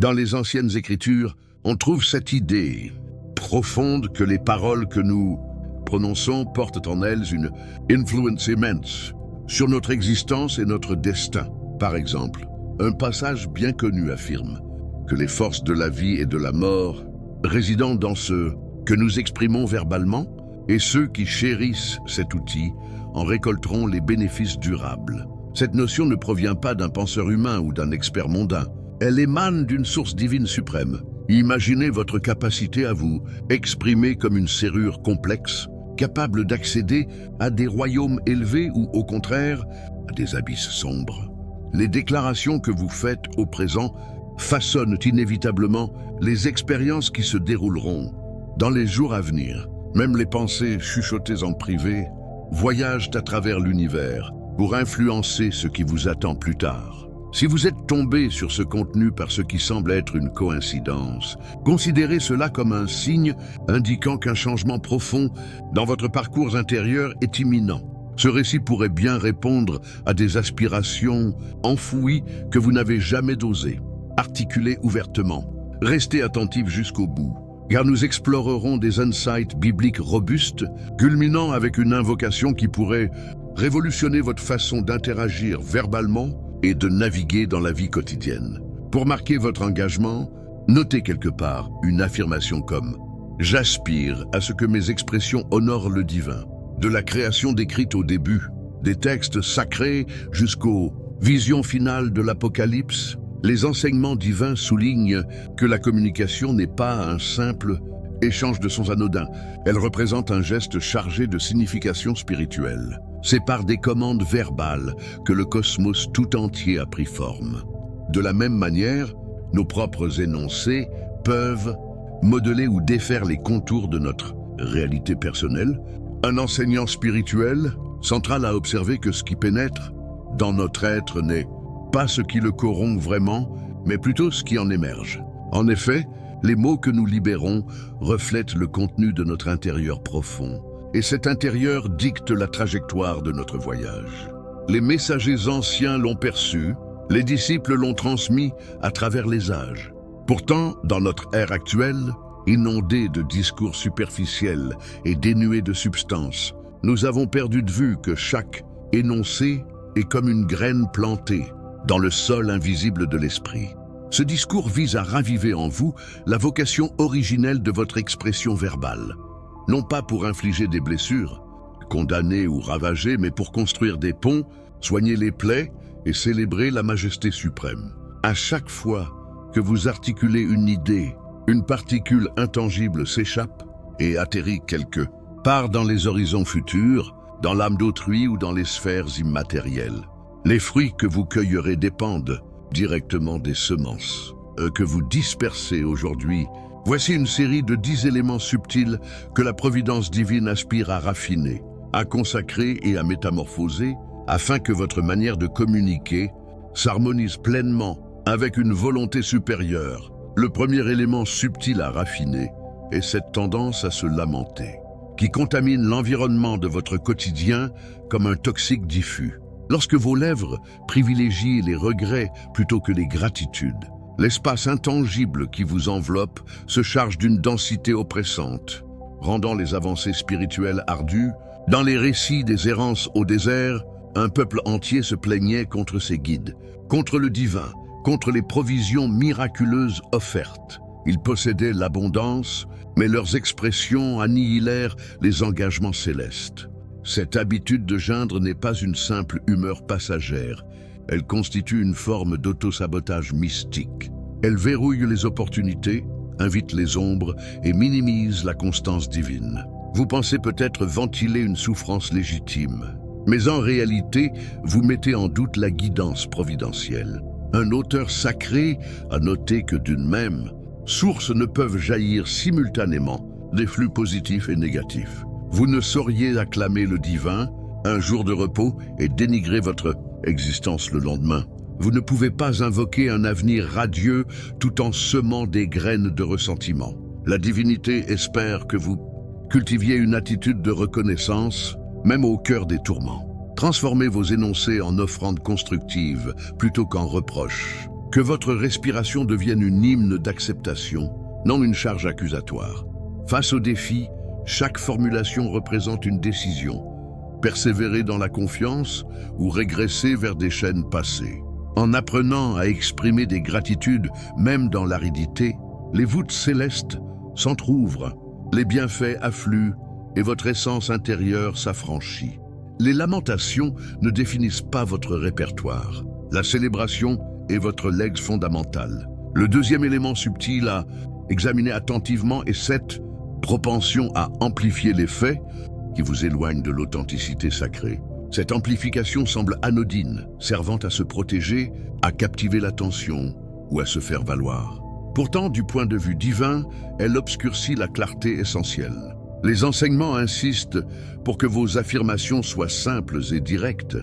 Dans les anciennes écritures, on trouve cette idée profonde que les paroles que nous prononçons portent en elles une influence immense sur notre existence et notre destin. Par exemple, un passage bien connu affirme que les forces de la vie et de la mort résident dans ce que nous exprimons verbalement, et ceux qui chérissent cet outil en récolteront les bénéfices durables. Cette notion ne provient pas d'un penseur humain ou d'un expert mondain. Elle émane d'une source divine suprême. Imaginez votre capacité à vous exprimer comme une serrure complexe, capable d'accéder à des royaumes élevés ou, au contraire, à des abysses sombres. Les déclarations que vous faites au présent façonnent inévitablement les expériences qui se dérouleront dans les jours à venir. Même les pensées chuchotées en privé voyagent à travers l'univers pour influencer ce qui vous attend plus tard. Si vous êtes tombé sur ce contenu par ce qui semble être une coïncidence, considérez cela comme un signe indiquant qu'un changement profond dans votre parcours intérieur est imminent. Ce récit pourrait bien répondre à des aspirations enfouies que vous n'avez jamais osé articuler ouvertement. Restez attentif jusqu'au bout, car nous explorerons des insights bibliques robustes, culminant avec une invocation qui pourrait révolutionner votre façon d'interagir verbalement et de naviguer dans la vie quotidienne. Pour marquer votre engagement, notez quelque part une affirmation comme « J'aspire à ce que mes expressions honorent le divin ». De la création décrite au début, des textes sacrés jusqu'aux visions finales de l'Apocalypse, les enseignements divins soulignent que la communication n'est pas un simple échange de sons anodins. Elle représente un geste chargé de signification spirituelle. C'est par des commandes verbales que le cosmos tout entier a pris forme. De la même manière, nos propres énoncés peuvent modeler ou défaire les contours de notre réalité personnelle. Un enseignant spirituel central a observé que ce qui pénètre dans notre être n'est pas ce qui le corrompt vraiment, mais plutôt ce qui en émerge. En effet, les mots que nous libérons reflètent le contenu de notre intérieur profond, et cet intérieur dicte la trajectoire de notre voyage. Les messagers anciens l'ont perçu, les disciples l'ont transmis à travers les âges. Pourtant, dans notre ère actuelle, inondée de discours superficiels et dénués de substance, nous avons perdu de vue que chaque énoncé est comme une graine plantée dans le sol invisible de l'esprit. Ce discours vise à raviver en vous la vocation originelle de votre expression verbale, non pas pour infliger des blessures, condamner ou ravager, mais pour construire des ponts, soigner les plaies et célébrer la majesté suprême. À chaque fois que vous articulez une idée, une particule intangible s'échappe et atterrit quelque part dans les horizons futurs, dans l'âme d'autrui ou dans les sphères immatérielles. Les fruits que vous cueillerez dépendent directement des semences que vous dispersez aujourd'hui. Voici une série de 10 éléments subtils que la providence divine aspire à raffiner, à consacrer et à métamorphoser, afin que votre manière de communiquer s'harmonise pleinement avec une volonté supérieure. Le premier élément subtil à raffiner est cette tendance à se lamenter, qui contamine l'environnement de votre quotidien comme un toxique diffus. Lorsque vos lèvres privilégient les regrets plutôt que les gratitudes, l'espace intangible qui vous enveloppe se charge d'une densité oppressante, rendant les avancées spirituelles ardues. Dans les récits des errances au désert, un peuple entier se plaignait contre ses guides, contre le divin, contre les provisions miraculeuses offertes. Ils possédaient l'abondance, mais leurs expressions annihilèrent les engagements célestes. Cette habitude de geindre n'est pas une simple humeur passagère. Elle constitue une forme d'autosabotage mystique. Elle verrouille les opportunités, invite les ombres et minimise la constance divine. Vous pensez peut-être ventiler une souffrance légitime, mais en réalité, vous mettez en doute la guidance providentielle. Un auteur sacré a noté que d'une même source ne peuvent jaillir simultanément des flux positifs et négatifs. Vous ne sauriez acclamer le divin un jour de repos et dénigrer votre existence le lendemain. Vous ne pouvez pas invoquer un avenir radieux tout en semant des graines de ressentiment. La divinité espère que vous cultiviez une attitude de reconnaissance, même au cœur des tourments. Transformez vos énoncés en offrandes constructives plutôt qu'en reproches. Que votre respiration devienne une hymne d'acceptation, non une charge accusatoire. Face au défi, chaque formulation représente une décision. Persévérer dans la confiance ou régresser vers des chaînes passées. En apprenant à exprimer des gratitudes, même dans l'aridité, les voûtes célestes s'entr'ouvrent, les bienfaits affluent et votre essence intérieure s'affranchit. Les lamentations ne définissent pas votre répertoire. La célébration est votre legs fondamental. Le deuxième élément subtil à examiner attentivement est cette propension à amplifier les faits qui vous éloignent de l'authenticité sacrée. Cette amplification semble anodine, servant à se protéger, à captiver l'attention ou à se faire valoir. Pourtant, du point de vue divin, elle obscurcit la clarté essentielle. Les enseignements insistent pour que vos affirmations soient simples et directes,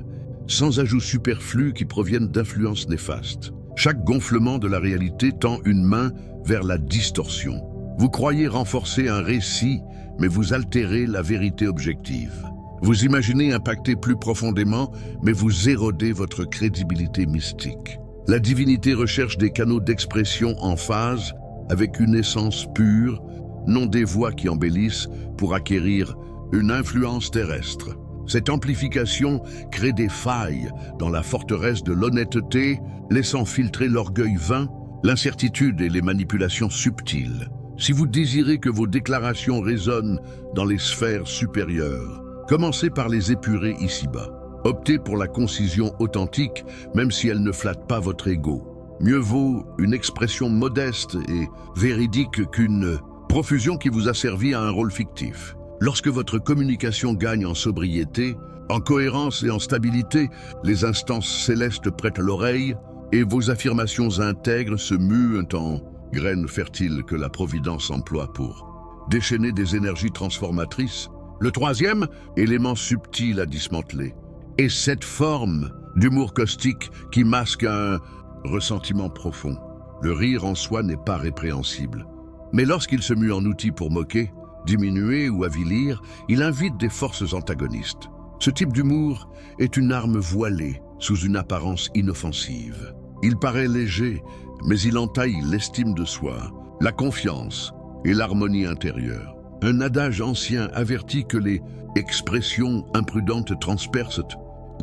sans ajouts superflus qui proviennent d'influences néfastes. Chaque gonflement de la réalité tend une main vers la distorsion. Vous croyez renforcer un récit, mais vous altérez la vérité objective. Vous imaginez impacter plus profondément, mais vous érodez votre crédibilité mystique. La divinité recherche des canaux d'expression en phase avec une essence pure, non des voix qui embellissent pour acquérir une influence terrestre. Cette amplification crée des failles dans la forteresse de l'honnêteté, laissant filtrer l'orgueil vain, l'incertitude et les manipulations subtiles. Si vous désirez que vos déclarations résonnent dans les sphères supérieures, commencez par les épurer ici-bas. Optez pour la concision authentique, même si elle ne flatte pas votre ego. Mieux vaut une expression modeste et véridique qu'une profusion qui vous a servi à un rôle fictif. Lorsque votre communication gagne en sobriété, en cohérence et en stabilité, les instances célestes prêtent l'oreille et vos affirmations intègres se muent en graines fertiles que la Providence emploie pour déchaîner des énergies transformatrices. Le troisième élément subtil à dismanteler est cette forme d'humour caustique qui masque un ressentiment profond. Le rire en soi n'est pas répréhensible, mais lorsqu'il se mue en outil pour moquer, diminuer ou avilir, il invite des forces antagonistes. Ce type d'humour est une arme voilée sous une apparence inoffensive. Il paraît léger, mais il entaille l'estime de soi, la confiance et l'harmonie intérieure. Un adage ancien avertit que les expressions imprudentes transpercent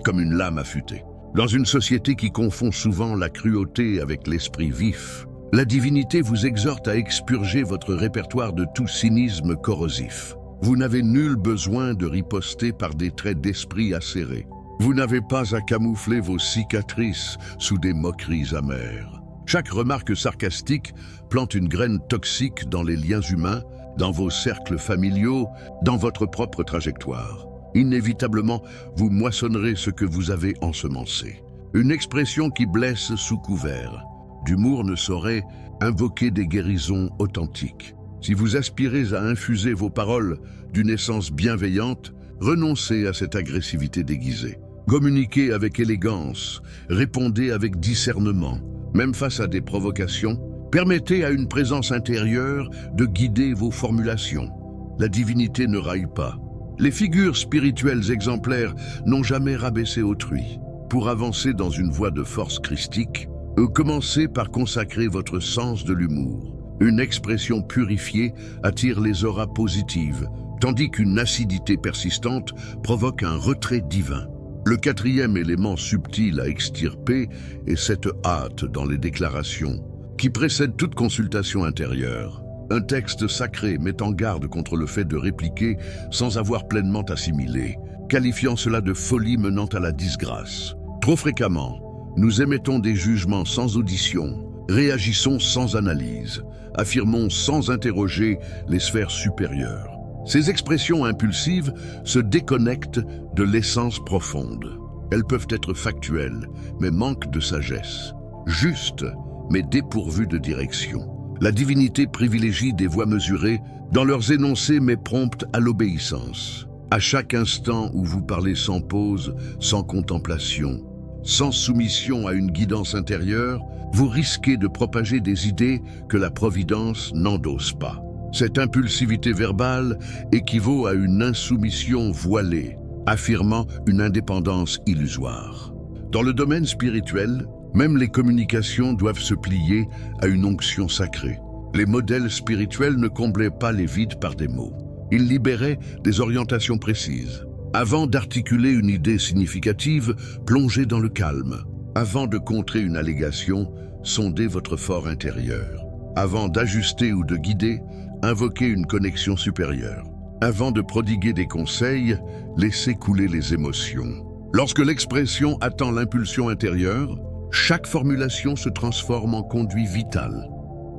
comme une lame affûtée. Dans une société qui confond souvent la cruauté avec l'esprit vif, la divinité vous exhorte à expurger votre répertoire de tout cynisme corrosif. Vous n'avez nul besoin de riposter par des traits d'esprit acérés. Vous n'avez pas à camoufler vos cicatrices sous des moqueries amères. Chaque remarque sarcastique plante une graine toxique dans les liens humains, dans vos cercles familiaux, dans votre propre trajectoire. Inévitablement, vous moissonnerez ce que vous avez ensemencé. Une expression qui blesse sous couvert d'humour ne saurait invoquer des guérisons authentiques. Si vous aspirez à infuser vos paroles d'une essence bienveillante, renoncez à cette agressivité déguisée. Communiquez avec élégance, répondez avec discernement, même face à des provocations. Permettez à une présence intérieure de guider vos formulations. La divinité ne raille pas. Les figures spirituelles exemplaires n'ont jamais rabaissé autrui. Pour avancer dans une voie de force christique, commencez par consacrer votre sens de l'humour. Une expression purifiée attire les auras positives, tandis qu'une acidité persistante provoque un retrait divin. Le quatrième élément subtil à extirper est cette hâte dans les déclarations, qui précède toute consultation intérieure. Un texte sacré met en garde contre le fait de répliquer sans avoir pleinement assimilé, qualifiant cela de folie menant à la disgrâce. Trop fréquemment, nous émettons des jugements sans audition, réagissons sans analyse, affirmons sans interroger les sphères supérieures. Ces expressions impulsives se déconnectent de l'essence profonde. Elles peuvent être factuelles, mais manquent de sagesse. Justes, mais dépourvues de direction. La divinité privilégie des voix mesurées dans leurs énoncés, mais promptes à l'obéissance. À chaque instant où vous parlez sans pause, sans contemplation, sans soumission à une guidance intérieure, vous risquez de propager des idées que la Providence n'endosse pas. Cette impulsivité verbale équivaut à une insoumission voilée, affirmant une indépendance illusoire. Dans le domaine spirituel, Même les communications doivent se plier à une onction sacrée. Les modèles spirituels ne comblaient pas les vides par des mots. Ils libéraient des orientations précises. Avant d'articuler une idée significative, plongez dans le calme. Avant de contrer une allégation, sondez votre fort intérieur. Avant d'ajuster ou de guider, invoquez une connexion supérieure. Avant de prodiguer des conseils, laissez couler les émotions. Lorsque l'expression attend l'impulsion intérieure, chaque formulation se transforme en conduit vital,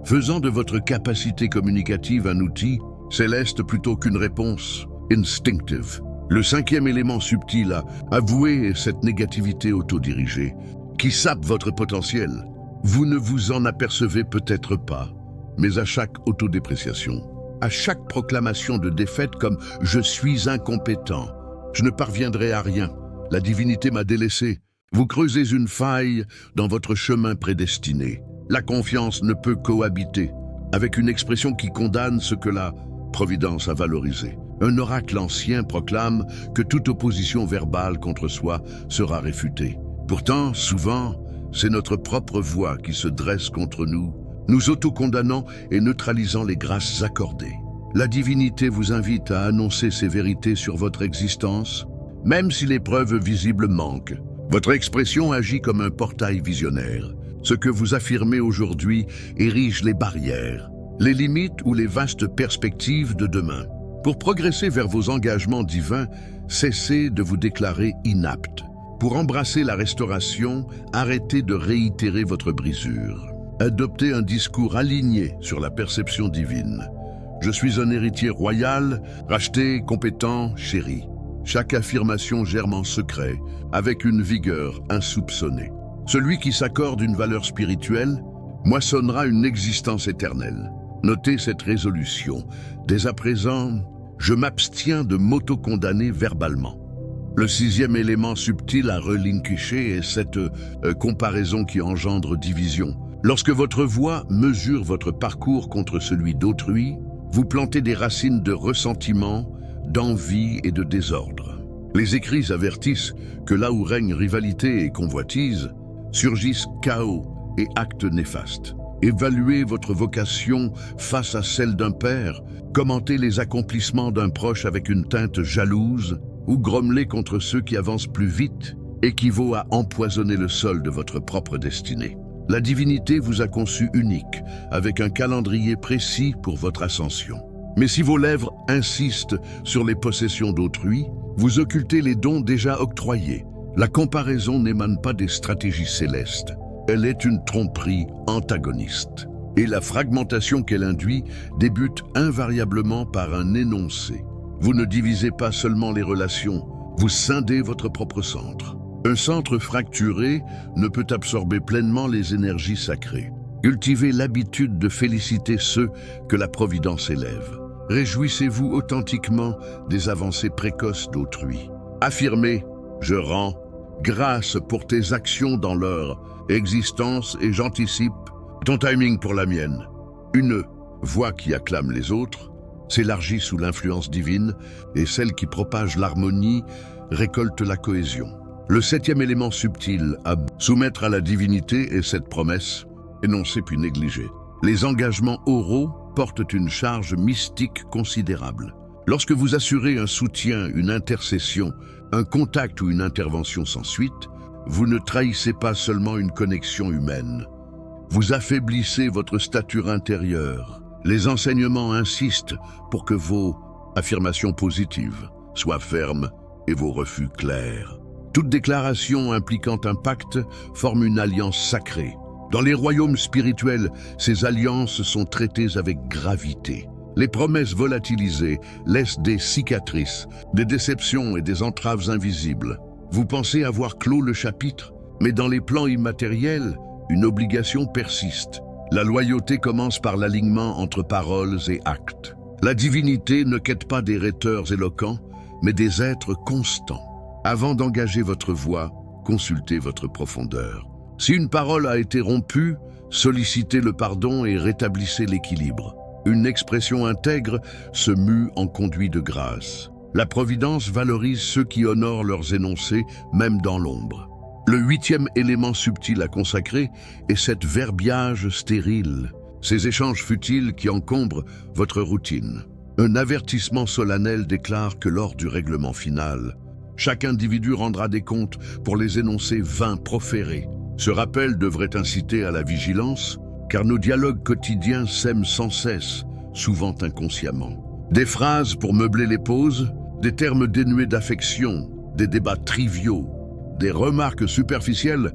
faisant de votre capacité communicative un outil céleste plutôt qu'une réponse instinctive. Le cinquième élément subtil à avouer est cette négativité autodirigée qui sape votre potentiel. Vous ne vous en apercevez peut-être pas, mais à chaque autodépréciation, à chaque proclamation de défaite comme « je suis incompétent »,« je ne parviendrai à rien »,« la divinité m'a délaissé », vous creusez une faille dans votre chemin prédestiné. La confiance ne peut cohabiter avec une expression qui condamne ce que la Providence a valorisé. Un oracle ancien proclame que toute opposition verbale contre soi sera réfutée. Pourtant, souvent, c'est notre propre voix qui se dresse contre nous, nous autocondamnant et neutralisant les grâces accordées. La divinité vous invite à annoncer ces vérités sur votre existence, même si les preuves visibles manquent. Votre expression agit comme un portail visionnaire. Ce que vous affirmez aujourd'hui érige les barrières, les limites ou les vastes perspectives de demain. Pour progresser vers vos engagements divins, cessez de vous déclarer inapte. Pour embrasser la restauration, arrêtez de réitérer votre brisure. Adoptez un discours aligné sur la perception divine. Je suis un héritier royal, racheté, compétent, chéri. Chaque affirmation germe en secret, avec une vigueur insoupçonnée. Celui qui s'accorde une valeur spirituelle moissonnera une existence éternelle. Notez cette résolution. Dès à présent, je m'abstiens de m'auto-condamner verbalement. Le sixième élément subtil à relinquisher est cette comparaison qui engendre division. Lorsque votre voix mesure votre parcours contre celui d'autrui, vous plantez des racines de ressentiment, d'envie et de désordre. Les écrits avertissent que là où règne rivalité et convoitise, surgissent chaos et actes néfastes. Évaluez votre vocation face à celle d'un père, commentez les accomplissements d'un proche avec une teinte jalouse ou grommelez contre ceux qui avancent plus vite équivaut à empoisonner le sol de votre propre destinée. La divinité vous a conçu unique, avec un calendrier précis pour votre ascension. Mais si vos lèvres insistent sur les possessions d'autrui, vous occultez les dons déjà octroyés. La comparaison n'émane pas des stratégies célestes. Elle est une tromperie antagoniste. Et la fragmentation qu'elle induit débute invariablement par un énoncé. Vous ne divisez pas seulement les relations, vous scindez votre propre centre. Un centre fracturé ne peut absorber pleinement les énergies sacrées. Cultivez l'habitude de féliciter ceux que la Providence élève. Réjouissez-vous authentiquement des avancées précoces d'autrui. Affirmez « Je rends grâce pour tes actions dans leur existence et j'anticipe ton timing pour la mienne. » Une voix qui acclame les autres s'élargit sous l'influence divine et celle qui propage l'harmonie récolte la cohésion. Le septième élément subtil à soumettre à la divinité est cette promesse, énoncée puis négligée. Les engagements oraux portent une charge mystique considérable. Lorsque vous assurez un soutien, une intercession, un contact ou une intervention sans suite, vous ne trahissez pas seulement une connexion humaine. Vous affaiblissez votre stature intérieure. Les enseignements insistent pour que vos affirmations positives soient fermes et vos refus clairs. Toute déclaration impliquant un pacte forme une alliance sacrée. Dans les royaumes spirituels, ces alliances sont traitées avec gravité. Les promesses volatilisées laissent des cicatrices, des déceptions et des entraves invisibles. Vous pensez avoir clos le chapitre, mais dans les plans immatériels, une obligation persiste. La loyauté commence par l'alignement entre paroles et actes. La divinité ne quête pas des rhéteurs éloquents, mais des êtres constants. Avant d'engager votre voix, consultez votre profondeur. Si une parole a été rompue, sollicitez le pardon et rétablissez l'équilibre. Une expression intègre se mue en conduit de grâce. La Providence valorise ceux qui honorent leurs énoncés, même dans l'ombre. Le 8e élément subtil à consacrer est cet verbiage stérile, ces échanges futiles qui encombrent votre routine. Un avertissement solennel déclare que lors du règlement final, chaque individu rendra des comptes pour les énoncés vains proférés. Ce rappel devrait inciter à la vigilance, car nos dialogues quotidiens sèment sans cesse, souvent inconsciemment. Des phrases pour meubler les pauses, des termes dénués d'affection, des débats triviaux, des remarques superficielles,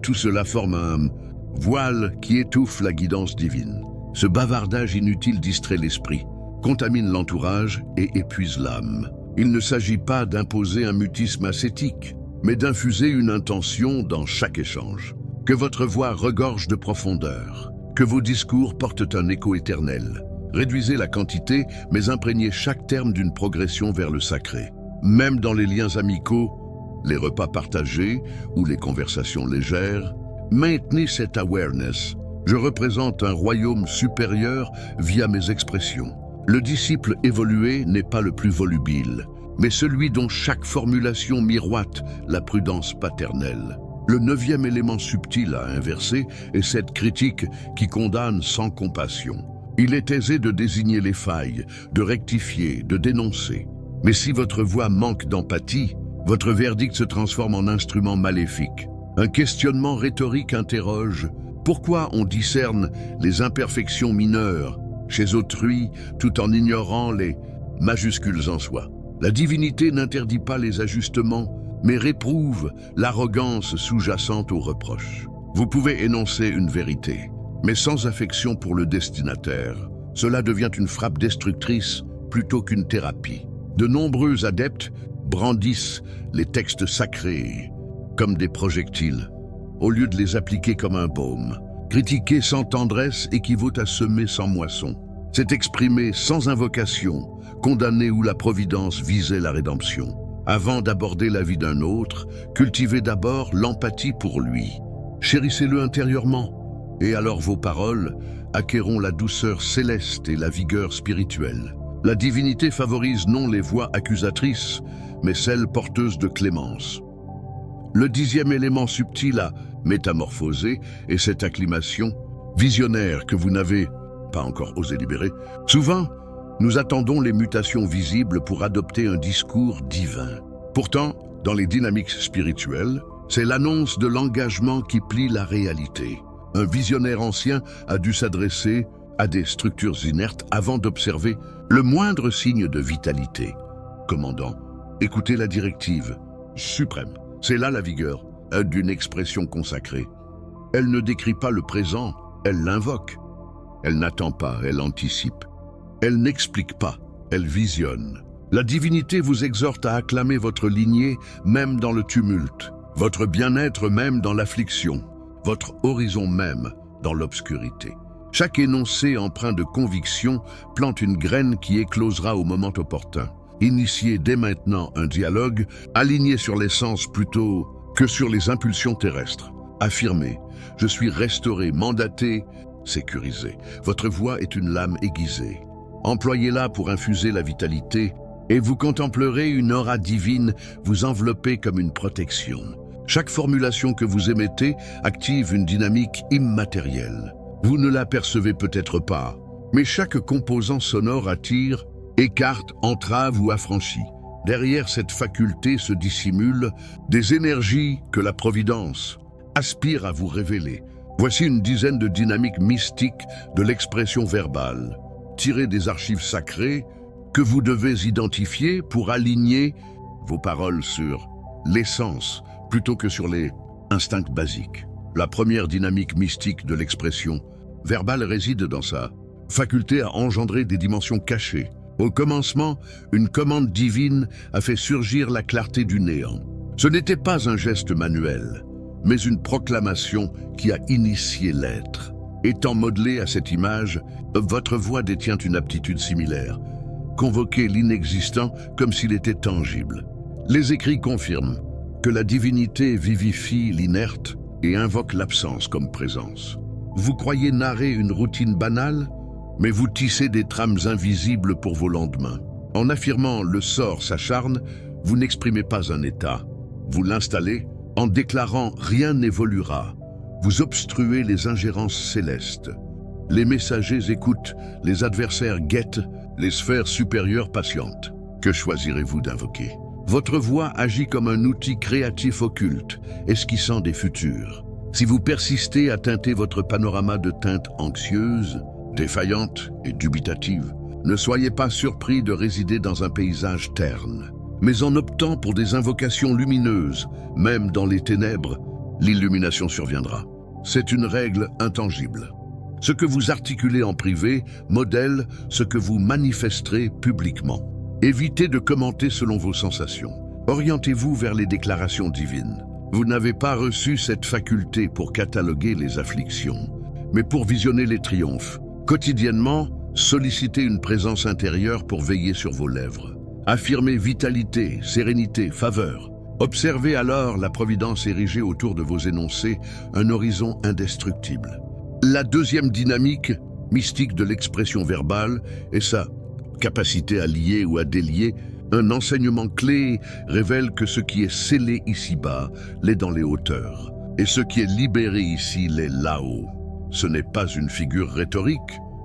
tout cela forme un voile qui étouffe la guidance divine. Ce bavardage inutile distrait l'esprit, contamine l'entourage et épuise l'âme. Il ne s'agit pas d'imposer un mutisme ascétique, mais d'infuser une intention dans chaque échange. Que votre voix regorge de profondeur, que vos discours portent un écho éternel. Réduisez la quantité, mais imprégnez chaque terme d'une progression vers le sacré. Même dans les liens amicaux, les repas partagés ou les conversations légères, maintenez cette awareness. Je représente un royaume supérieur via mes expressions. Le disciple évolué n'est pas le plus volubile, mais celui dont chaque formulation miroite la prudence paternelle. Le 9e élément subtil à inverser est cette critique qui condamne sans compassion. Il est aisé de désigner les failles, de rectifier, de dénoncer. Mais si votre voix manque d'empathie, votre verdict se transforme en instrument maléfique. Un questionnement rhétorique interroge « Pourquoi on discerne les imperfections mineures chez autrui tout en ignorant les majuscules en soi ?» La divinité n'interdit pas les ajustements, mais réprouve l'arrogance sous-jacente aux reproches. Vous pouvez énoncer une vérité, mais sans affection pour le destinataire. Cela devient une frappe destructrice plutôt qu'une thérapie. De nombreux adeptes brandissent les textes sacrés comme des projectiles, au lieu de les appliquer comme un baume. Critiquer sans tendresse équivaut à semer sans moisson. C'est exprimer sans invocation, condamner où la providence visait la rédemption. Avant d'aborder la vie d'un autre, cultivez d'abord l'empathie pour lui. Chérissez-le intérieurement, et alors vos paroles acquerront la douceur céleste et la vigueur spirituelle. La divinité favorise non les voix accusatrices, mais celles porteuses de clémence. Le 10e élément subtil à métamorphoser est cette acclimation visionnaire que vous n'avez pas encore osé libérer. Souvent, nous attendons les mutations visibles pour adopter un discours divin. Pourtant, dans les dynamiques spirituelles, c'est l'annonce de l'engagement qui plie la réalité. Un visionnaire ancien a dû s'adresser à des structures inertes avant d'observer le moindre signe de vitalité. Commandant, écoutez la directive suprême. C'est là la vigueur d'une expression consacrée. Elle ne décrit pas le présent, elle l'invoque. Elle n'attend pas, elle anticipe. Elle n'explique pas, elle visionne. La divinité vous exhorte à acclamer votre lignée même dans le tumulte, votre bien-être même dans l'affliction, votre horizon même dans l'obscurité. Chaque énoncé empreint de conviction plante une graine qui éclosera au moment opportun. Initiez dès maintenant un dialogue aligné sur l'essence plutôt que sur les impulsions terrestres. Affirmez, je suis restauré, mandaté, sécurisé. Votre voix est une lame aiguisée. Employez-la pour infuser la vitalité et vous contemplerez une aura divine vous envelopper comme une protection. Chaque formulation que vous émettez active une dynamique immatérielle. Vous ne l'apercevez peut-être pas, mais chaque composant sonore attire, écarte, entrave ou affranchit. Derrière cette faculté se dissimulent des énergies que la Providence aspire à vous révéler. Voici une dizaine de dynamiques mystiques de l'expression verbale, tirées des archives sacrées que vous devez identifier pour aligner vos paroles sur l'essence plutôt que sur les instincts basiques. La première dynamique mystique de l'expression verbale réside dans sa faculté à engendrer des dimensions cachées. Au commencement, une commande divine a fait surgir la clarté du néant. Ce n'était pas un geste manuel, mais une proclamation qui a initié l'être. Étant modelé à cette image, votre voix détient une aptitude similaire. Convoquer l'inexistant comme s'il était tangible. Les écrits confirment que la divinité vivifie l'inerte et invoque l'absence comme présence. Vous croyez narrer une routine banale, mais vous tissez des trames invisibles pour vos lendemains. En affirmant « le sort s'acharne », vous n'exprimez pas un état. Vous l'installez En déclarant « rien n'évoluera », vous obstruez les ingérences célestes. Les messagers écoutent, les adversaires guettent, les sphères supérieures patientent. Que choisirez-vous d'invoquer? Votre voix agit comme un outil créatif occulte, esquissant des futurs. Si vous persistez à teinter votre panorama de teintes anxieuses, défaillantes et dubitatives, ne soyez pas surpris de résider dans un paysage terne. Mais en optant pour des invocations lumineuses, même dans les ténèbres, l'illumination surviendra. C'est une règle intangible. Ce que vous articulez en privé modèle ce que vous manifesterez publiquement. Évitez de commenter selon vos sensations. Orientez-vous vers les déclarations divines. Vous n'avez pas reçu cette faculté pour cataloguer les afflictions, mais pour visionner les triomphes. Quotidiennement, sollicitez une présence intérieure pour veiller sur vos lèvres. Affirmez vitalité, sérénité, faveur. Observez alors la providence érigée autour de vos énoncés, un horizon indestructible. La deuxième dynamique, mystique de l'expression verbale, est sa capacité à lier ou à délier. Un enseignement clé révèle que ce qui est scellé ici-bas l'est dans les hauteurs, et ce qui est libéré ici l'est là-haut. Ce n'est pas une figure rhétorique,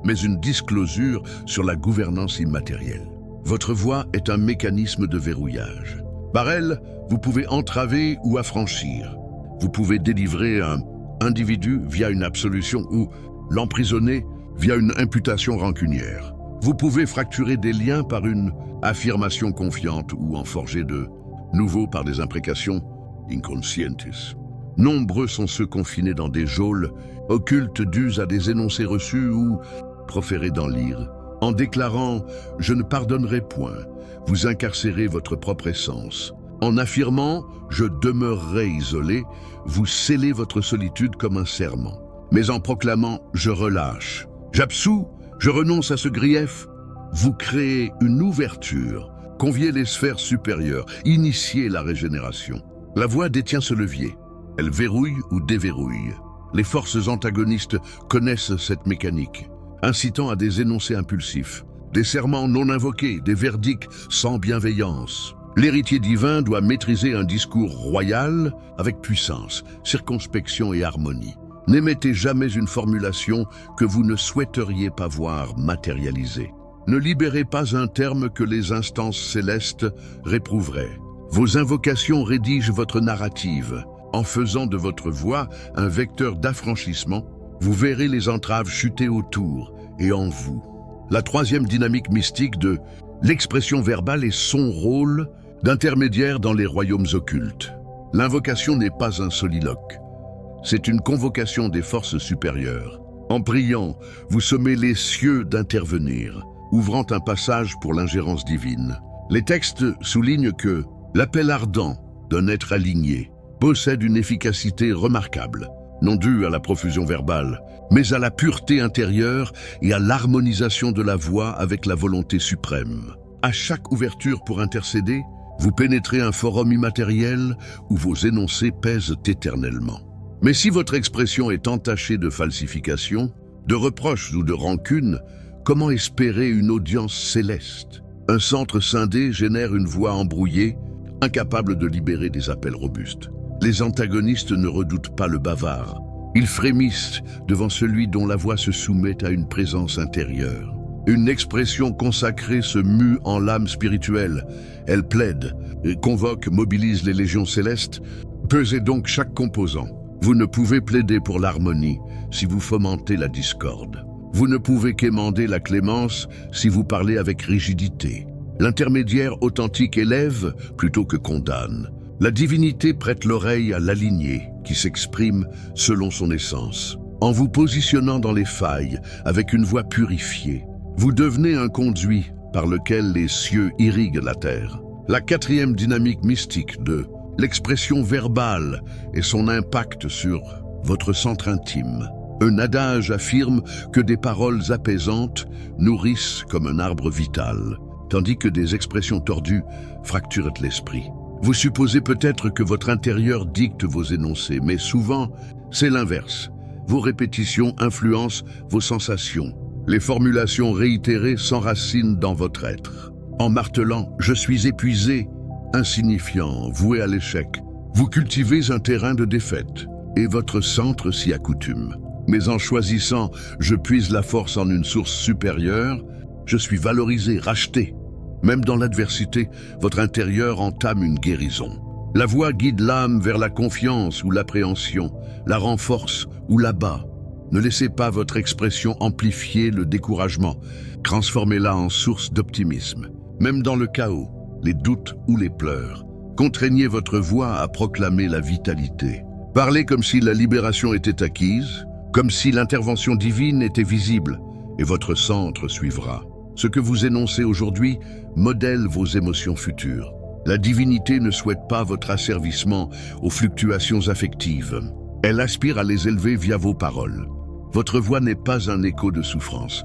mais une disclosure sur la gouvernance immatérielle. Votre voix est un mécanisme de verrouillage. Par elle, vous pouvez entraver ou affranchir. Vous pouvez délivrer un individu via une absolution ou l'emprisonner via une imputation rancunière. Vous pouvez fracturer des liens par une affirmation confiante ou en forger de nouveaux par des imprécations inconscientes. Nombreux sont ceux confinés dans des geôles, occultes dus à des énoncés reçus ou proférés dans l'ire. En déclarant « je ne pardonnerai point », vous incarcérez votre propre essence. En affirmant « je demeurerai isolé », vous scellez votre solitude comme un serment. Mais en proclamant « je relâche », j'absous, je renonce à ce grief, vous créez une ouverture, conviez les sphères supérieures, initiez la régénération. La voix détient ce levier. Elle verrouille ou déverrouille. Les forces antagonistes connaissent cette mécanique, incitant à des énoncés impulsifs, des serments non invoqués, des verdicts sans bienveillance. L'héritier divin doit maîtriser un discours royal avec puissance, circonspection et harmonie. N'émettez jamais une formulation que vous ne souhaiteriez pas voir matérialisée. Ne libérez pas un terme que les instances célestes réprouveraient. Vos invocations rédigent votre narrative. En faisant de votre voix un vecteur d'affranchissement, vous verrez les entraves chuter autour et en vous. La troisième dynamique mystique de l'expression verbale est son rôle d'intermédiaire dans les royaumes occultes. L'invocation n'est pas un soliloque. C'est une convocation des forces supérieures. En priant, vous sommez les cieux d'intervenir, ouvrant un passage pour l'ingérence divine. Les textes soulignent que l'appel ardent d'un être aligné possède une efficacité remarquable, non due à la profusion verbale, mais à la pureté intérieure et à l'harmonisation de la voix avec la volonté suprême. À chaque ouverture pour intercéder, vous pénétrez un forum immatériel où vos énoncés pèsent éternellement. Mais si votre expression est entachée de falsification, de reproches ou de rancune, comment espérer une audience céleste? Un centre scindé génère une voix embrouillée, incapable de libérer des appels robustes. Les antagonistes ne redoutent pas le bavard. Ils frémissent devant celui dont la voix se soumet à une présence intérieure. Une expression consacrée se mue en l'âme spirituelle. Elle plaide, convoque, mobilise les légions célestes. Pesez donc chaque composant. Vous ne pouvez plaider pour l'harmonie si vous fomentez la discorde. Vous ne pouvez qu'émander la clémence si vous parlez avec rigidité. L'intermédiaire authentique élève plutôt que condamne. La divinité prête l'oreille à l'aligné qui s'exprime selon son essence. En vous positionnant dans les failles avec une voix purifiée, vous devenez un conduit par lequel les cieux irriguent la terre. La quatrième dynamique mystique de l'expression verbale et son impact sur votre centre intime. Un adage affirme que des paroles apaisantes nourrissent comme un arbre vital, tandis que des expressions tordues fracturent l'esprit. Vous supposez peut-être que votre intérieur dicte vos énoncés, mais souvent, c'est l'inverse. Vos répétitions influencent vos sensations. Les formulations réitérées s'enracinent dans votre être. En martelant « je suis épuisé », insignifiant, voué à l'échec, Vous cultivez un terrain de défaite, et votre centre s'y accoutume. Mais en choisissant « je puise la force en une source supérieure », je suis valorisé, racheté. Même dans l'adversité, votre intérieur entame une guérison. La voix guide l'âme vers la confiance ou l'appréhension, la renforce ou l'abat. Ne laissez pas votre expression amplifier le découragement. Transformez-la en source d'optimisme. Même dans le chaos, les doutes ou les pleurs, contraignez votre voix à proclamer la vitalité. Parlez comme si la libération était acquise, comme si l'intervention divine était visible, et votre centre suivra. Ce que vous énoncez aujourd'hui modèle vos émotions futures. La divinité ne souhaite pas votre asservissement aux fluctuations affectives. Elle aspire à les élever via vos paroles. Votre voix n'est pas un écho de souffrance.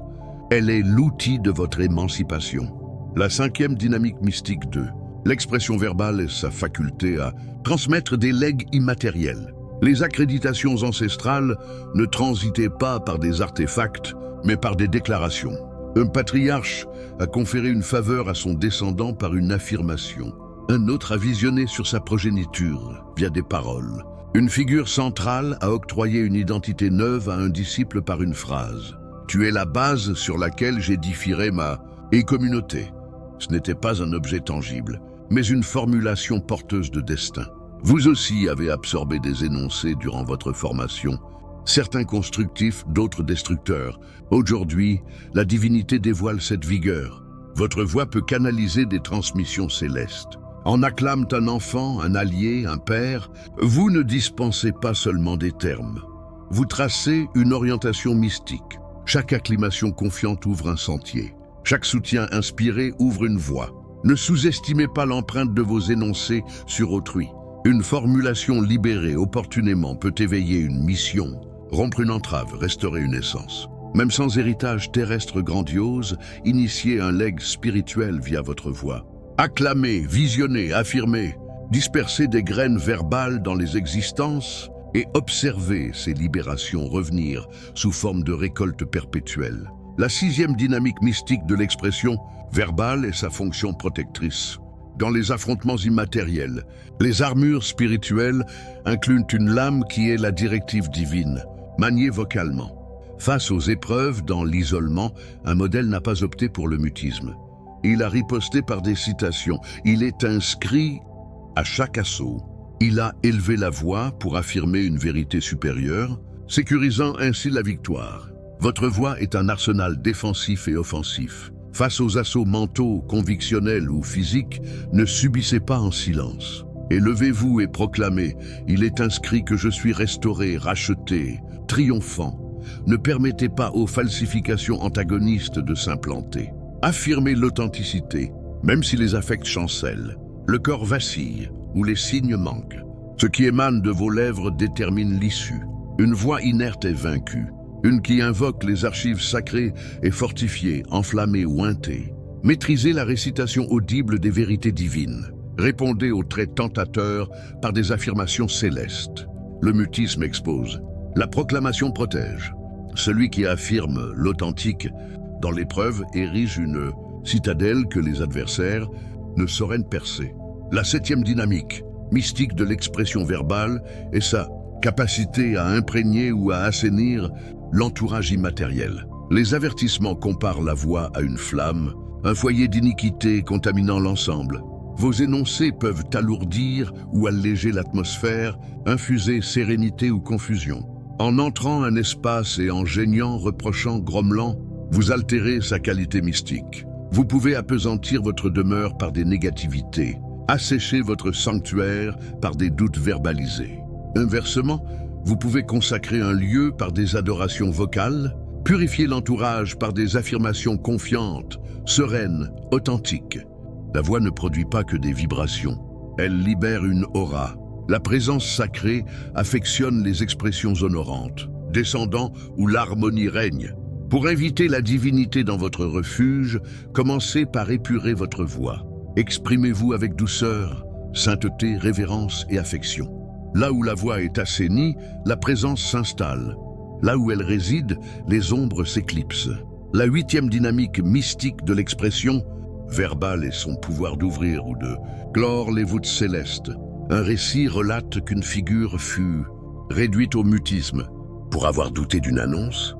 Elle est l'outil de votre émancipation. La 5e dynamique mystique 2. L'expression verbale est sa faculté à transmettre des legs immatériels. Les accréditations ancestrales ne transitaient pas par des artefacts, mais par des déclarations. Un patriarche a conféré une faveur à son descendant par une affirmation. Un autre a visionné sur sa progéniture via des paroles. Une figure centrale a octroyé une identité neuve à un disciple par une phrase. « Tu es la base sur laquelle j'édifierai ma communauté ». Ce n'était pas un objet tangible, mais une formulation porteuse de destin. Vous aussi avez absorbé des énoncés durant votre formation, certains constructifs, d'autres destructeurs. Aujourd'hui, la divinité dévoile cette vigueur. Votre voix peut canaliser des transmissions célestes. En acclament un enfant, un allié, un père, vous ne dispensez pas seulement des termes. Vous tracez une orientation mystique. Chaque acclimation confiante ouvre un sentier. Chaque soutien inspiré ouvre une voie. Ne sous-estimez pas l'empreinte de vos énoncés sur autrui. Une formulation libérée opportunément peut éveiller une mission, rompre une entrave, restaurer une essence. Même sans héritage terrestre grandiose, initiez un legs spirituel via votre voix. Acclamez, visionnez, affirmez, dispersez des graines verbales dans les existences et observez ces libérations revenir sous forme de récolte perpétuelle. La 6e dynamique mystique de l'expression verbale est sa fonction protectrice. Dans les affrontements immatériels, les armures spirituelles incluent une lame qui est la directive divine, maniée vocalement. Face aux épreuves dans l'isolement, un modèle n'a pas opté pour le mutisme. Il a riposté par des citations. Il est inscrit à chaque assaut. Il a élevé la voix pour affirmer une vérité supérieure, sécurisant ainsi la victoire. Votre voix est un arsenal défensif et offensif. Face aux assauts mentaux, convictionnels ou physiques, ne subissez pas en silence. Élevez-vous et proclamez « Il est inscrit que je suis restauré, racheté, triomphant ». Ne permettez pas aux falsifications antagonistes de s'implanter. Affirmez l'authenticité, même si les affects chancellent, le corps vacille ou les signes manquent. Ce qui émane de vos lèvres détermine l'issue. Une voix inerte est vaincue. Une qui invoque les archives sacrées est fortifiée, enflammée ou ointée. Maîtrisez la récitation audible des vérités divines. Répondez aux traits tentateurs par des affirmations célestes. Le mutisme expose. La proclamation protège. Celui qui affirme l'authentique dans l'épreuve érige une citadelle que les adversaires ne sauraient percer. La 7e dynamique, mystique de l'expression verbale, est sa capacité à imprégner ou à assainir l'entourage immatériel. Les avertissements comparent la voix à une flamme, un foyer d'iniquité contaminant l'ensemble. Vos énoncés peuvent alourdir ou alléger l'atmosphère, infuser sérénité ou confusion. En entrant un espace et en geignant, reprochant, grommelant, vous altérez sa qualité mystique. Vous pouvez appesantir votre demeure par des négativités, assécher votre sanctuaire par des doutes verbalisés. Inversement, vous pouvez consacrer un lieu par des adorations vocales, purifier l'entourage par des affirmations confiantes, sereines, authentiques. La voix ne produit pas que des vibrations, elle libère une aura. La présence sacrée affectionne les expressions honorantes, descendant où l'harmonie règne. Pour inviter la divinité dans votre refuge, commencez par épurer votre voix. Exprimez-vous avec douceur, sainteté, révérence et affection. Là où la voix est assainie, la présence s'installe. Là où elle réside, les ombres s'éclipsent. La 8e dynamique mystique de l'expression verbale est son pouvoir d'ouvrir ou de clore les voûtes célestes. Un récit relate qu'une figure fut réduite au mutisme pour avoir douté d'une annonce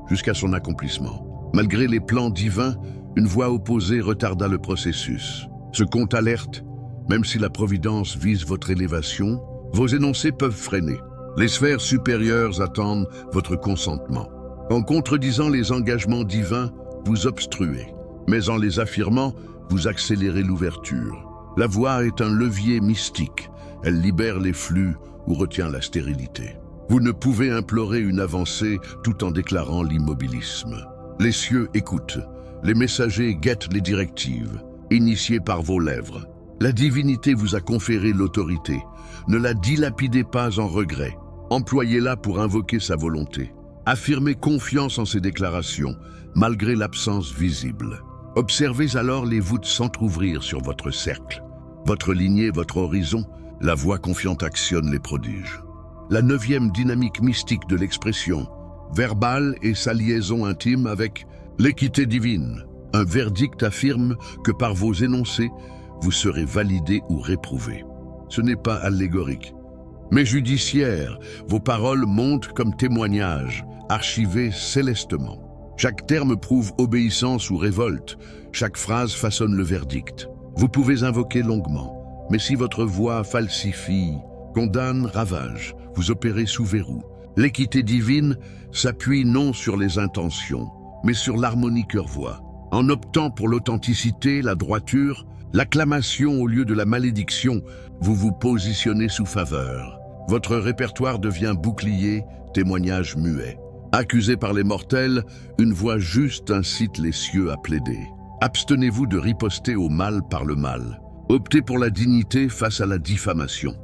jusqu'à son accomplissement. Malgré les plans divins, une voix opposée retarda le processus. Ce conte alerte, même si la providence vise votre élévation, vos énoncés peuvent freiner. Les sphères supérieures attendent votre consentement. En contredisant les engagements divins, vous obstruez, mais en les affirmant, vous accélérez l'ouverture. La voix est un levier mystique. Elle libère les flux ou retient la stérilité. Vous ne pouvez implorer une avancée tout en déclarant l'immobilisme. Les cieux écoutent. Les messagers guettent les directives, initiées par vos lèvres. La divinité vous a conféré l'autorité. Ne la dilapidez pas en regret. Employez-la pour invoquer sa volonté. Affirmez confiance en ses déclarations, malgré l'absence visible. Observez alors les voûtes s'entr'ouvrir sur votre cercle. Votre lignée, votre horizon, la voix confiante actionne les prodiges. La 9e dynamique mystique de l'expression, verbale et sa liaison intime avec l'équité divine. Un verdict affirme que par vos énoncés, vous serez validé ou réprouvé. Ce n'est pas allégorique, mais judiciaire. Vos paroles montent comme témoignages, archivés célestement. Chaque terme prouve obéissance ou révolte. Chaque phrase façonne le verdict. Vous pouvez invoquer longuement, mais si votre voix falsifie, condamne, ravage, vous opérez sous verrou. L'équité divine s'appuie non sur les intentions, mais sur l'harmonie cœur-voix. En optant pour l'authenticité, la droiture, l'acclamation au lieu de la malédiction, vous vous positionnez sous faveur. Votre répertoire devient bouclier, témoignage muet. Accusé par les mortels, une voix juste incite les cieux à plaider. Abstenez-vous de riposter au mal par le mal. Optez pour la dignité face à la diffamation.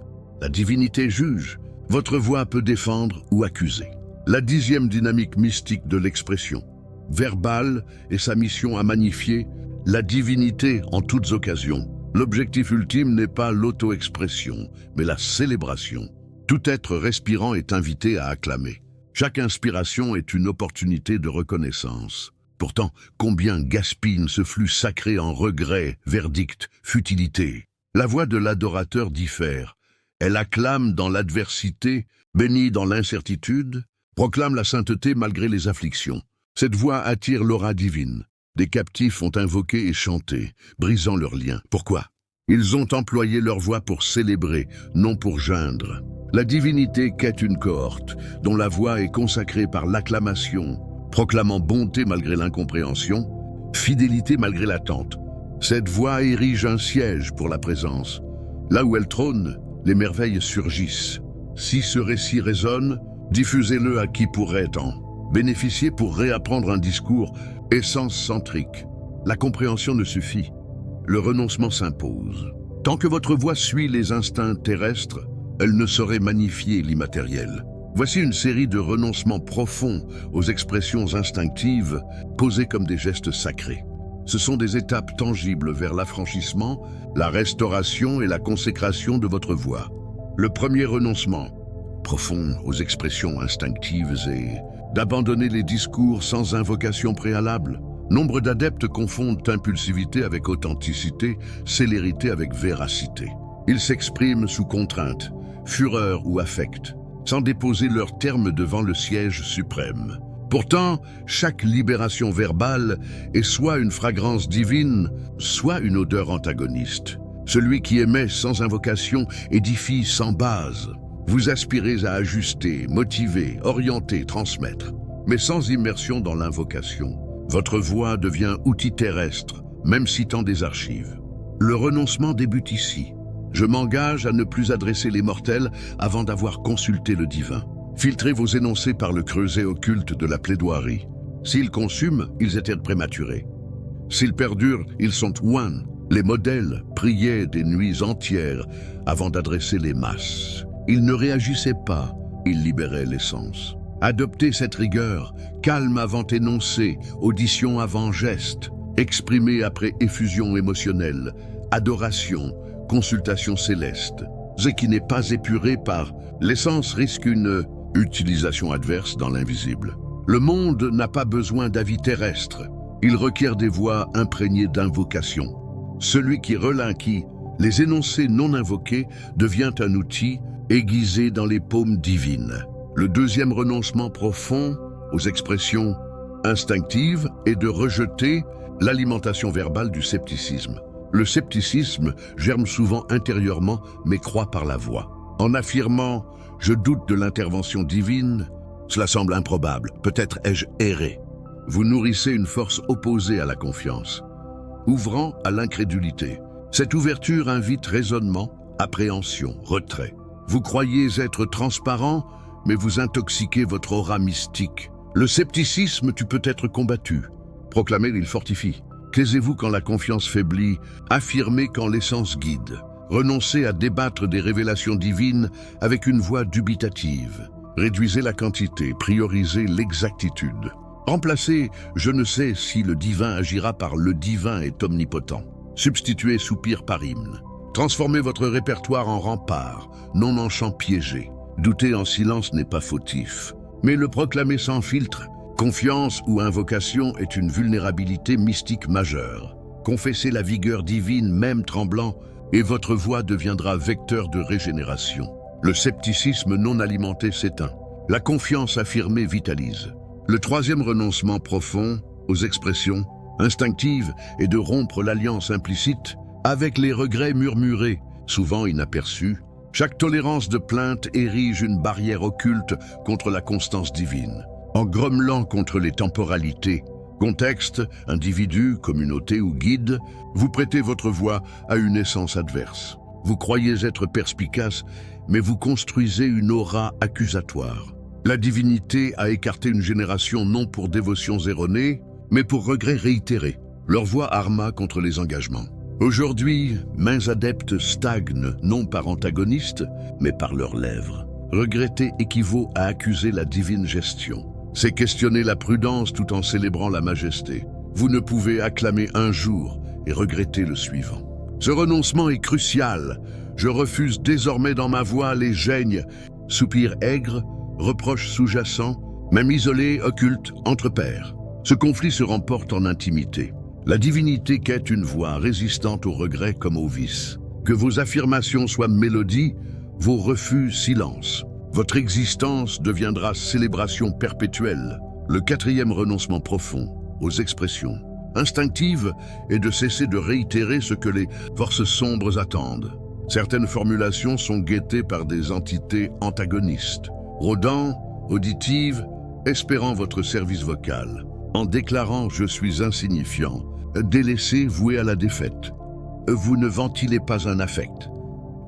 La divinité juge. Votre voix peut défendre ou accuser. La 10e dynamique mystique de l'expression. Verbale et sa mission à magnifier la divinité en toutes occasions. L'objectif ultime n'est pas l'auto-expression, mais la célébration. Tout être respirant est invité à acclamer. Chaque inspiration est une opportunité de reconnaissance. Pourtant, combien gaspille ce flux sacré en regrets, verdicts, futilité. La voix de l'adorateur diffère. Elle acclame dans l'adversité, bénit dans l'incertitude, proclame la sainteté malgré les afflictions. Cette voix attire l'aura divine. Des captifs ont invoqué et chanté, brisant leurs liens. Pourquoi? Ils ont employé leur voix pour célébrer, non pour geindre. La divinité quête une cohorte, dont la voix est consacrée par l'acclamation, proclamant bonté malgré l'incompréhension, fidélité malgré l'attente. Cette voix érige un siège pour la présence. Là où elle trône, les merveilles surgissent. Si ce récit résonne, diffusez-le à qui pourrait en bénéficier pour réapprendre un discours essence-centrique. La compréhension ne suffit. Le renoncement s'impose. Tant que votre voix suit les instincts terrestres, elle ne saurait magnifier l'immatériel. Voici une série de renoncements profonds aux expressions instinctives, posées comme des gestes sacrés. Ce sont des étapes tangibles vers l'affranchissement, la restauration et la consécration de votre voix. Le premier renoncement, profond aux expressions instinctives, est d'abandonner les discours sans invocation préalable. Nombre d'adeptes confondent impulsivité avec authenticité, célérité avec véracité. Ils s'expriment sous contrainte, fureur ou affect, sans déposer leurs termes devant le siège suprême. Pourtant, chaque libération verbale est soit une fragrance divine, soit une odeur antagoniste. Celui qui émet sans invocation édifie sans base. Vous aspirez à ajuster, motiver, orienter, transmettre. Mais sans immersion dans l'invocation, votre voix devient outil terrestre, même citant des archives. Le renoncement débute ici. Je m'engage à ne plus adresser les mortels avant d'avoir consulté le divin. Filtrez vos énoncés par le creuset occulte de la plaidoirie. S'ils consument, ils étaient prématurés. S'ils perdurent, ils sont one. Les modèles priaient des nuits entières avant d'adresser les masses. Ils ne réagissaient pas, ils libéraient l'essence. Adoptez cette rigueur, calme avant énoncé, audition avant geste, exprimé après effusion émotionnelle, adoration, consultation céleste. Ce qui n'est pas épuré par l'essence risque une utilisation adverse dans l'invisible. Le monde n'a pas besoin d'avis terrestres. Il requiert des voix imprégnées d'invocation. Celui qui relinquit Les énoncés non invoqués deviennent un outil aiguisé dans les paumes divines. Le deuxième renoncement profond aux expressions instinctives est de rejeter l'alimentation verbale du scepticisme. Le scepticisme germe souvent intérieurement mais croît par la voix. En affirmant « je doute de l'intervention divine », cela semble improbable, peut-être ai-je erré. Vous nourrissez une force opposée à la confiance, ouvrant à l'incrédulité. Cette ouverture invite raisonnement, appréhension, retrait. Vous croyez être transparent, mais vous intoxiquez votre aura mystique. Le scepticisme peut être combattu. Proclamer, il fortifie. Taisez-vous quand la confiance faiblit, affirmez quand l'essence guide. Renoncez à débattre des révélations divines avec une voix dubitative. Réduisez la quantité, priorisez l'exactitude. Remplacez « je ne sais si le divin agira par le divin est omnipotent ». Substituez soupir par hymne. Transformez votre répertoire en rempart, non en chant piégé. Douter en silence n'est pas fautif, mais le proclamer sans filtre, confiance ou invocation est une vulnérabilité mystique majeure. Confessez la vigueur divine, même tremblant, et votre voix deviendra vecteur de régénération. Le scepticisme non alimenté s'éteint. La confiance affirmée vitalise. Le troisième renoncement profond aux expressions instinctives est de rompre l'alliance implicite avec les regrets murmurés, souvent inaperçus. Chaque tolérance de plainte érige une barrière occulte contre la constance divine. En grommelant contre les temporalités, contexte, individu, communauté ou guide, vous prêtez votre voix à une essence adverse. Vous croyez être perspicace, mais vous construisez une aura accusatoire. La divinité a écarté une génération non pour dévotions erronées, mais pour regrets réitérés. Leur voix arma contre les engagements. Aujourd'hui, mains adeptes stagnent, non par antagonistes, mais par leurs lèvres. Regretter équivaut à accuser la divine gestion. C'est questionner la prudence tout en célébrant la majesté. Vous ne pouvez acclamer un jour et regretter le suivant. Ce renoncement est crucial. Je refuse désormais dans ma voix les gênes, soupirs aigres, reproches sous-jacents, même isolés, occultes, entre pairs. Ce conflit se remporte en intimité. La divinité quête une voix résistante aux regrets comme aux vices. Que vos affirmations soient mélodies, vos refus silence. Votre existence deviendra célébration perpétuelle. Le quatrième renoncement profond aux expressions instinctives est de cesser de réitérer ce que les forces sombres attendent. Certaines formulations sont guettées par des entités antagonistes, rôdant, auditives, espérant votre service vocal. En déclarant « je suis insignifiant », délaissé, voué à la défaite. Vous ne ventilez pas un affect.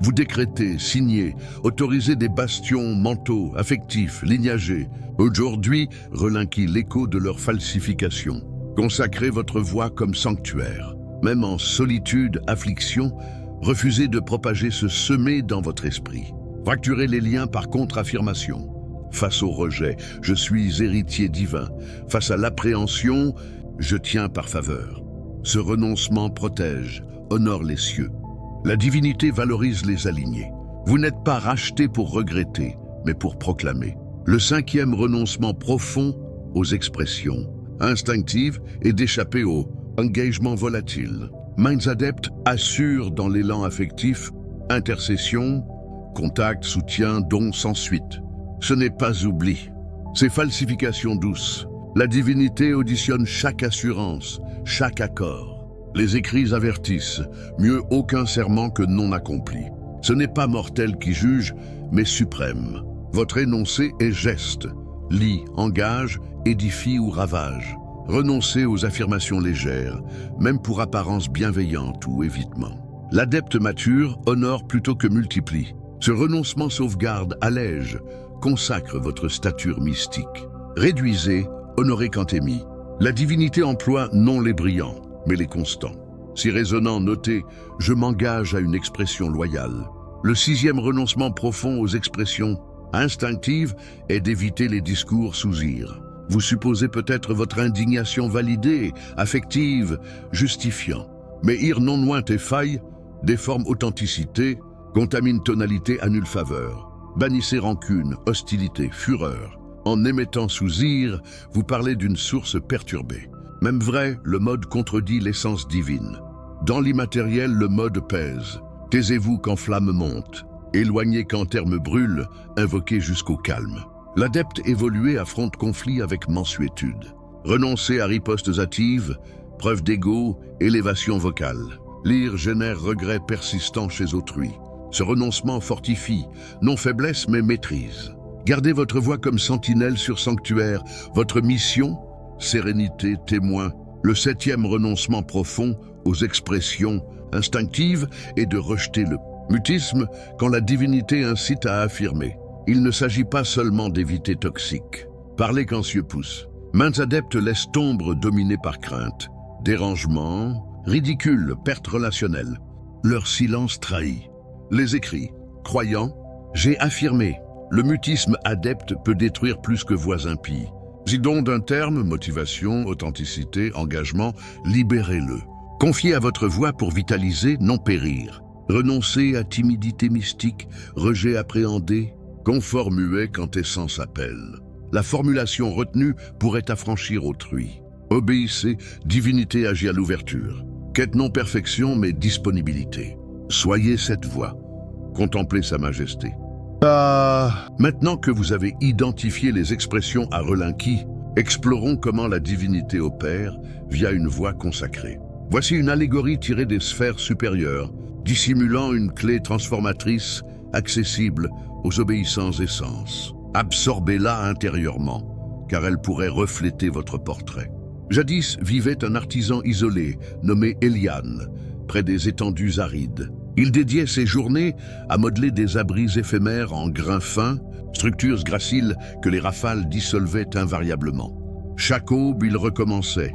Vous décrétez, signez, autorisez des bastions mentaux, affectifs, lignagés. Aujourd'hui, relinquit l'écho de leur falsification. Consacrez votre voix comme sanctuaire. Même en solitude, affliction, refusez de propager ce semé dans votre esprit. Fracturez les liens par contre-affirmation. Face au rejet, je suis héritier divin. Face à l'appréhension, je tiens par faveur. Ce renoncement protège, honore les cieux. La divinité valorise les alignés. Vous n'êtes pas rachetés pour regretter, mais pour proclamer. Le cinquième renoncement profond aux expressions instinctives est d'échapper au engagement volatile. Minds adeptes assurent dans l'élan affectif intercession, contact, soutien, don sans suite. Ce n'est pas oubli, c'est falsification douce. La divinité auditionne chaque assurance, chaque accord. Les écrits avertissent, mieux aucun serment que non accompli. Ce n'est pas mortel qui juge, mais suprême. Votre énoncé est geste, lie, engage, édifie ou ravage. Renoncez aux affirmations légères, même pour apparence bienveillante ou évitement. L'adepte mature honore plutôt que multiplie. Ce renoncement sauvegarde, allège, consacre votre stature mystique. Réduisez, honorez quand émis. La divinité emploie non les brillants, mais les constants. Si résonnant, notez « je m'engage à une expression loyale ». Le sixième renoncement profond aux expressions instinctives est d'éviter les discours sous ire. Vous supposez peut-être votre indignation validée, affective, justifiant. Mais ire non loin tes failles, déforme authenticité, contamine tonalité à nulle faveur. Bannissez rancune, hostilité, fureur. En émettant sous ire, vous parlez d'une source perturbée. Même vrai, le mode contredit l'essence divine. Dans l'immatériel, le mode pèse. Taisez-vous quand flamme monte. Éloignez quand terme brûle, invoquez jusqu'au calme. L'adepte évolué affronte conflit avec mansuétude. Renoncez à ripostes hâtives, preuve d'ego, élévation vocale. Lire génère regret persistant chez autrui. Ce renoncement fortifie, non faiblesse mais maîtrise. Gardez votre voix comme sentinelle sur sanctuaire. Votre mission, sérénité, témoin. Le 7e renoncement profond aux expressions instinctives est de rejeter le mutisme quand la divinité incite à affirmer. Il ne s'agit pas seulement d'éviter toxique. Parlez quand cieux pousse. Maints adeptes laissent ombre dominés par crainte. Dérangement, ridicule, perte relationnelle. Leur silence trahit. Les écrits. Croyants, j'ai affirmé. Le mutisme adepte peut détruire plus que voix impies. Zidon d'un terme, motivation, authenticité, engagement, libérez-le. Confiez à votre voix pour vitaliser, non périr. Renoncez à timidité mystique, rejet appréhendé, confort muet quand essence appelle. La formulation retenue pourrait affranchir autrui. Obéissez, divinité agit à l'ouverture. Quête non perfection mais disponibilité. Soyez cette voix. Contemplez sa majesté. Maintenant que vous avez identifié les expressions à relinquis, explorons comment la divinité opère via une voix consacrée. Voici une allégorie tirée des sphères supérieures, dissimulant une clé transformatrice accessible aux obéissants essences. Absorbez-la intérieurement, car elle pourrait refléter votre portrait. Jadis vivait un artisan isolé, nommé Eliane, près des étendues arides. Il dédiait ses journées à modeler des abris éphémères en grains fins, structures graciles que les rafales dissolvaient invariablement. Chaque aube, il recommençait.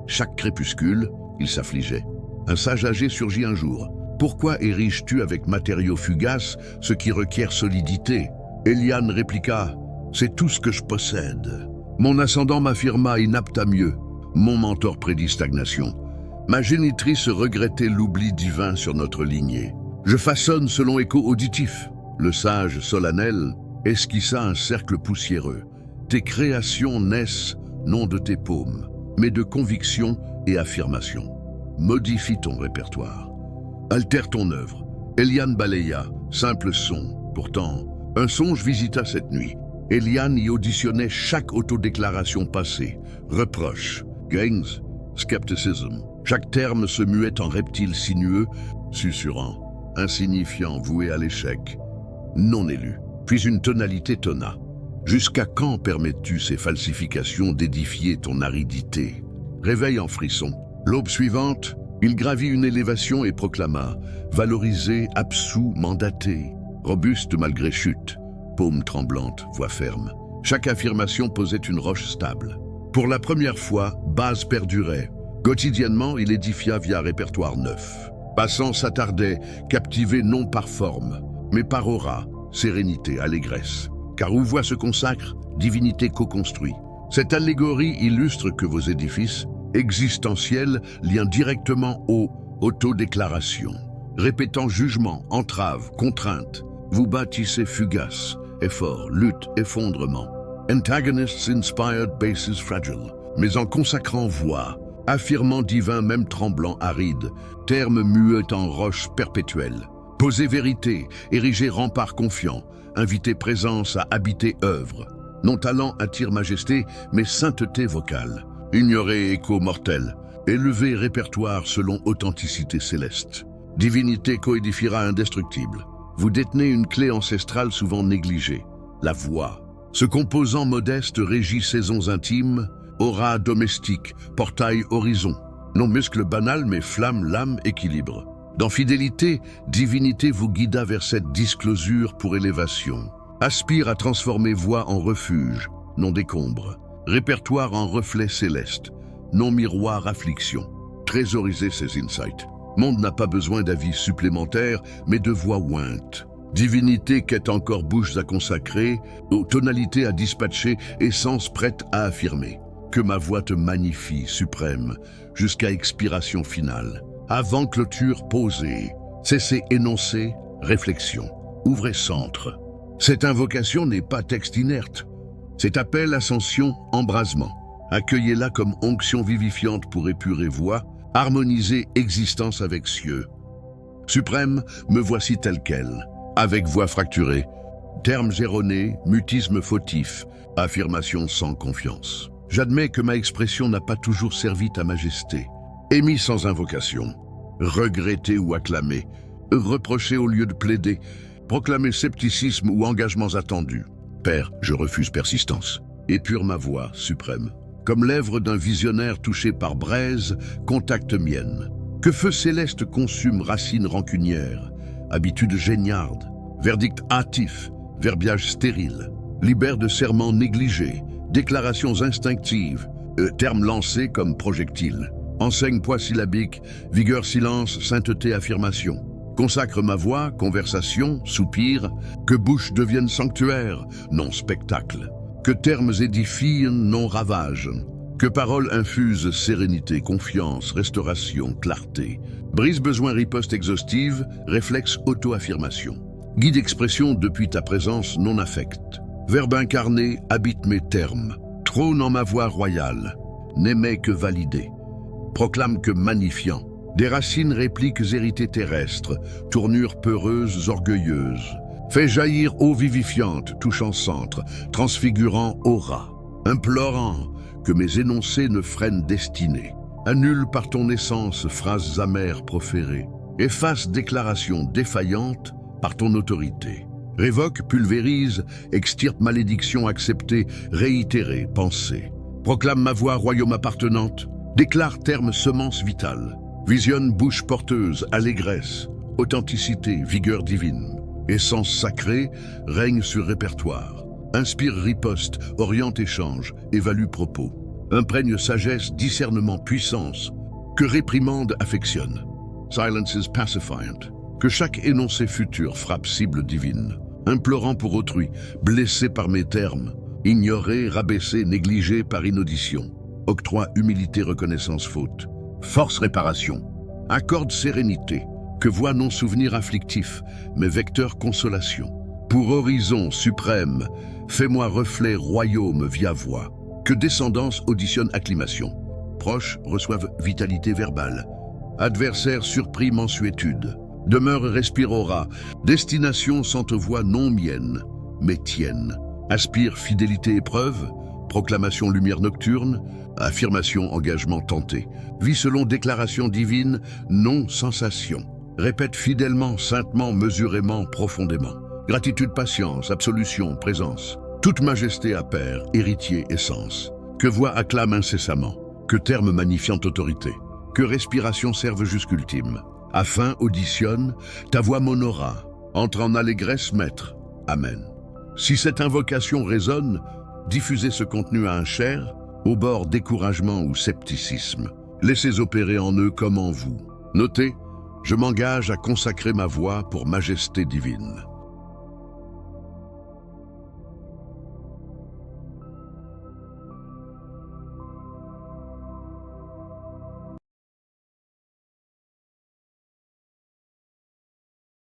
Chaque crépuscule, il s'affligeait. Un sage âgé surgit un jour. Pourquoi ériges-tu avec matériaux fugaces ce qui requiert solidité? Eliane répliqua, c'est tout ce que je possède. Mon ascendant m'affirma inapte à mieux. Mon mentor prédit stagnation. Ma génitrice regrettait l'oubli divin sur notre lignée. Je façonne selon écho auditif. Le sage solennel esquissa un cercle poussiéreux. Tes créations naissent non de tes paumes, mais de conviction et affirmation. Modifie ton répertoire. Altère ton œuvre. Eliane balaya, simple son. Pourtant, un songe visita cette nuit. Eliane y auditionnait chaque autodéclaration passée. Reproche, gains, scepticism. Chaque terme se muait en reptile sinueux, susurrant, insignifiant, voué à l'échec. Non élu. Puis une tonalité tonna. Jusqu'à quand permets-tu ces falsifications d'édifier ton aridité? Réveil en frisson. L'aube suivante, il gravit une élévation et proclama « Valorisé, absous, mandaté, robuste malgré chute, paume tremblante, voix ferme. » Chaque affirmation posait une roche stable. Pour la première fois, base perdurait. Quotidiennement, il édifia via répertoire neuf. Passant s'attardait, captivé non par forme, mais par aura, sérénité, allégresse. Car où voix se consacre, divinité co-construit. Cette allégorie illustre que vos édifices, existentiels, lient directement aux autodéclarations. Répétant jugement, entrave, contrainte, vous bâtissez fugace, effort, lutte, effondrement. Antagonists inspired bases fragile. Mais en consacrant voix, affirmant divin même tremblant aride, terme muet en roche perpétuelle. Poser vérité, ériger rempart confiant, inviter présence à habiter œuvre. Non talent attire majesté, mais sainteté vocale. Ignorer écho mortel, élever répertoire selon authenticité céleste. Divinité coédifiera indestructible. Vous détenez une clé ancestrale souvent négligée, la voix. Ce composant modeste régit saisons intimes, aura domestique, portail horizon. Non muscle banal, mais flamme, lame, équilibre. Dans fidélité, divinité vous guida vers cette disclosure pour élévation. Aspire à transformer voix en refuge, non décombre. Répertoire en reflet céleste, non miroir affliction. Trésorisez ces insights. Monde n'a pas besoin d'avis supplémentaires, mais de voix ointes. Divinité quête encore bouches à consacrer, aux tonalités à dispatcher, essence prête à affirmer. Que ma voix te magnifie, suprême, jusqu'à expiration finale. Avant clôture posée, cessez énoncer, réflexion. Ouvrez centre. Cette invocation n'est pas texte inerte. C'est appel, ascension, embrasement. Accueillez-la comme onction vivifiante pour épurer voix, harmoniser existence avec cieux. Suprême, me voici tel quel, avec voix fracturée, termes erronés, mutisme fautif, affirmation sans confiance. J'admets que ma expression n'a pas toujours servi ta majesté. Émis sans invocation, regretté ou acclamé, reproché au lieu de plaider, proclamé scepticisme ou engagements attendus. Père, je refuse persistance. Épure ma voix, suprême. Comme lèvres d'un visionnaire touché par braise, contacte mienne. Que feu céleste consume racines rancunières, habitudes géniardes, verdict hâtif, verbiage stérile, libère de serments négligés, déclarations instinctives, termes lancés comme projectiles, enseigne poids syllabique, vigueur silence, sainteté affirmation. Consacre ma voix, conversation, soupir, que bouche devienne sanctuaire, non spectacle. Que termes édifient, non ravagent. Que paroles infusent sérénité, confiance, restauration, clarté. Brise besoin riposte exhaustive, réflexe auto-affirmation. Guide expression depuis ta présence non affecte. Verbe incarné habite mes termes. Trône en ma voix royale. N'émet que validé. Proclame que magnifiant. Des racines répliques héritées terrestres, tournures peureuses, orgueilleuses. Fait jaillir eau vivifiante, touchant centre, transfigurant aura. Implorant que mes énoncés ne freinent destinée. Annule par ton essence phrases amères proférées. Efface déclarations défaillantes par ton autorité. Révoque, pulvérise, extirpe malédiction acceptée, réitérée, pensée. Proclame ma voix royaume appartenante. Déclare terme semence vitale. Visionne bouche porteuse, allégresse, authenticité, vigueur divine. Essence sacrée, règne sur répertoire. Inspire riposte, oriente échange, évalue propos. Imprègne sagesse, discernement, puissance. Que réprimande affectionne. Silence is pacifiant. Que chaque énoncé futur frappe cible divine. Implorant pour autrui, blessé par mes termes. Ignoré, rabaissé, négligé par inaudition. Octroi humilité, reconnaissance faute. Force réparation. Accorde sérénité. Que voix non souvenir afflictif, mais vecteur consolation. Pour horizon suprême, fais-moi reflet royaume via voix. Que descendance auditionne acclimation. Proches reçoivent vitalité verbale. Adversaire surpris mensuétude. Demeure respirera. Destination sente voix non mienne, mais tienne. Aspire fidélité épreuve. Proclamation lumière nocturne. Affirmation engagement tenté. Vie selon déclaration divine, non sensation. Répète fidèlement, saintement, mesurément, profondément. Gratitude, patience, absolution, présence. Toute majesté à pair, héritier, essence. Que voix acclame incessamment. Que terme magnifiant autorité. Que respiration serve jusqu'ultime. Afin auditionne, ta voix m'honora. Entre en allégresse, maître. Amen. Si cette invocation résonne, diffusez ce contenu à un cher, au bord découragement ou scepticisme. Laissez opérer en eux comme en vous. Notez, je m'engage à consacrer ma voix pour majesté divine.